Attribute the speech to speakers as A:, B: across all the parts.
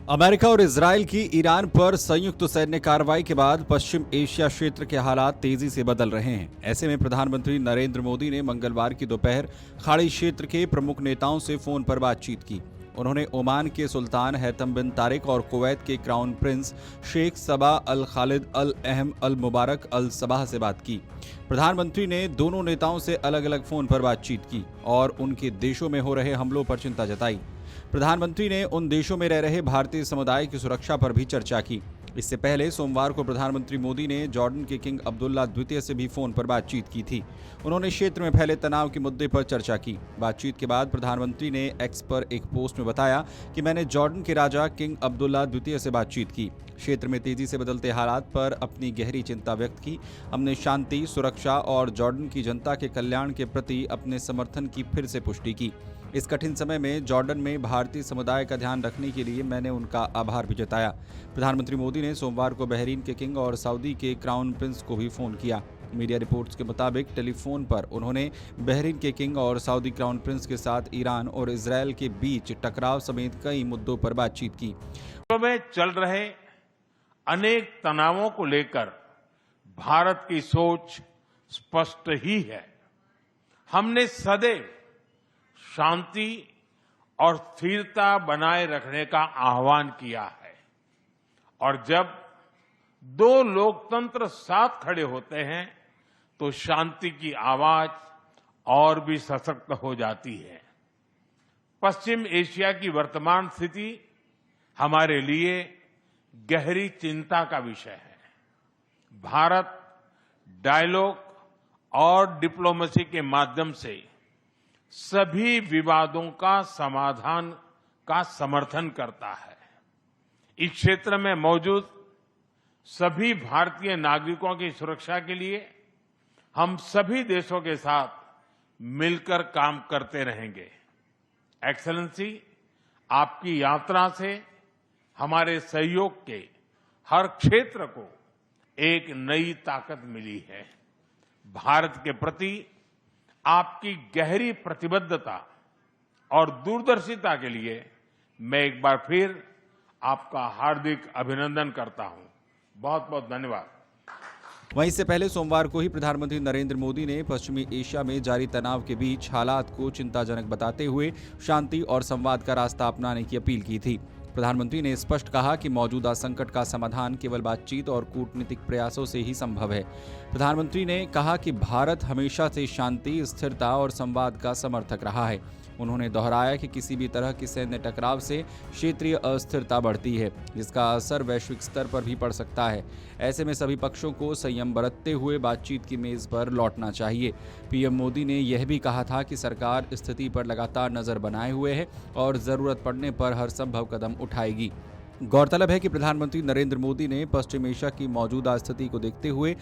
A: America और Israel की Iran पर संयुक्त सैन्य कार्रवाई के बाद पश्चिम एशिया क्षेत्र के हालात तेजी से बदल रहे हैं। ऐसे में प्रधानमंत्री नरेंद्र मोदी ने मंगलवार की दोपहर खाड़ी क्षेत्र के प्रमुख नेताओं से फोन पर बातचीत की। उन्होंने ओमान के सुल्तान हैतम बिन तारिक और कुवैत के क्राउन प्रिंस शेख सबा अल खालिद अल अहम अल मुबारक अल सबाह से बात की। प्रधानमंत्री ने दोनों नेताओं से अलग अलग फोन पर बातचीत की और उनके देशों में हो रहे हमलों पर चिंता जताई। प्रधानमंत्री ने उन देशों में रह रहे भारतीय समुदाय की सुरक्षा पर भी चर्चा की। इससे पहले सोमवार को प्रधानमंत्री मोदी ने जॉर्डन के किंग अब्दुल्ला द्वितीय से भी फोन पर बातचीत की थी। उन्होंने क्षेत्र में फैले तनाव के मुद्दे पर चर्चा की। बातचीत के बाद प्रधानमंत्री ने एक्स पर एक पोस्ट में बताया कि मैंने जॉर्डन के राजा किंग अब्दुल्ला द्वितीय से बातचीत की। क्षेत्र में तेजी से बदलते हालात पर अपनी गहरी चिंता व्यक्त की। हमने शांति, सुरक्षा और जॉर्डन की जनता के कल्याण के प्रति अपने समर्थन की फिर से पुष्टि की। इस कठिन समय में जॉर्डन में भारतीय समुदाय का ध्यान रखने के लिए मैंने उनका आभार भी जताया। प्रधानमंत्री मोदी ने सोमवार को बहरीन के किंग और सऊदी के क्राउन प्रिंस को भी फोन किया। मीडिया रिपोर्ट्स के मुताबिक टेलीफोन पर उन्होंने बहरीन के किंग और सऊदी क्राउन प्रिंस के साथ ईरान और इजरायल के बीच टकराव समेत कई मुद्दों पर बातचीत की।
B: में चल रहे अनेक तनावों को लेकर भारत की सोच स्पष्ट ही है। हमने सदैव शांति और स्थिरता बनाए रखने का आह्वान किया है और जब दो लोकतंत्र साथ खड़े होते हैं तो शांति की आवाज और भी सशक्त हो जाती है। पश्चिम एशिया की वर्तमान स्थिति हमारे लिए गहरी चिंता का विषय है। भारत डायलॉग और डिप्लोमेसी के माध्यम से सभी विवादों का समाधान का समर्थन करता है। इस क्षेत्र में मौजूद सभी भारतीय नागरिकों की सुरक्षा के लिए हम सभी देशों के साथ मिलकर काम करते रहेंगे। एक्सेलेंसी, आपकी यात्रा से हमारे सहयोग के हर क्षेत्र को एक नई ताकत मिली है। भारत के प्रति आपकी गहरी प्रतिबद्धता और दूरदर्शिता के लिए मैं एक बार फिर आपका हार्दिक अभिनंदन करता हूं। बहुत बहुत धन्यवाद।
A: वहीं इससे पहले सोमवार को ही प्रधानमंत्री नरेंद्र मोदी ने पश्चिमी एशिया में जारी तनाव के बीच हालात को चिंताजनक बताते हुए शांति और संवाद का रास्ता अपनाने की अपील की थी। प्रधानमंत्री ने स्पष्ट कहा कि मौजूदा संकट का समाधान केवल बातचीत और कूटनीतिक प्रयासों से ही संभव है। प्रधानमंत्री ने कहा कि भारत हमेशा से शांति, स्थिरता और संवाद का समर्थक रहा है। उन्होंने दोहराया कि किसी भी तरह की सैन्य टकराव से क्षेत्रीय अस्थिरता बढ़ती है, जिसका असर वैश्विक स्तर पर भी पड़ सकता है। ऐसे में सभी पक्षों को संयम बरतते हुए बातचीत की मेज पर लौटना चाहिए। पीएम मोदी ने यह भी कहा था कि सरकार स्थिति पर लगातार नजर बनाए हुए है और जरूरत पड़ने पर हर संभव कदम उठाएगी। गौरतलब है कि प्रधानमंत्री नरेंद्र मोदी ने पश्चिम एशिया की मौजूदा स्थिति को देखते हुए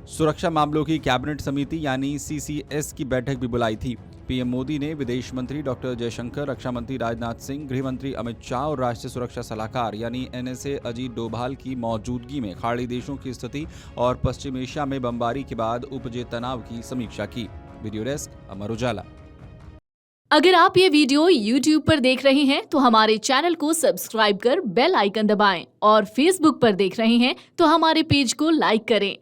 A: सुरक्षा मामलों की कैबिनेट समिति यानी सीसीएस की बैठक भी बुलाई थी। पीएम मोदी ने विदेश मंत्री डॉक्टर जयशंकर, रक्षा मंत्री राजनाथ सिंह, गृह मंत्री अमित शाह और राष्ट्रीय सुरक्षा सलाहकार यानी एनएसए अजीत डोभाल की मौजूदगी में खाड़ी देशों की स्थिति और पश्चिम एशिया में बमबारी के बाद उपजे तनाव की समीक्षा की। Video desk, Amar Ujala.
C: अगर आप ये वीडियो YouTube पर देख रहे हैं तो हमारे चैनल को सब्सक्राइब कर बेल आइकन दबाएं और Facebook पर देख रहे हैं तो हमारे पेज को लाइक करें।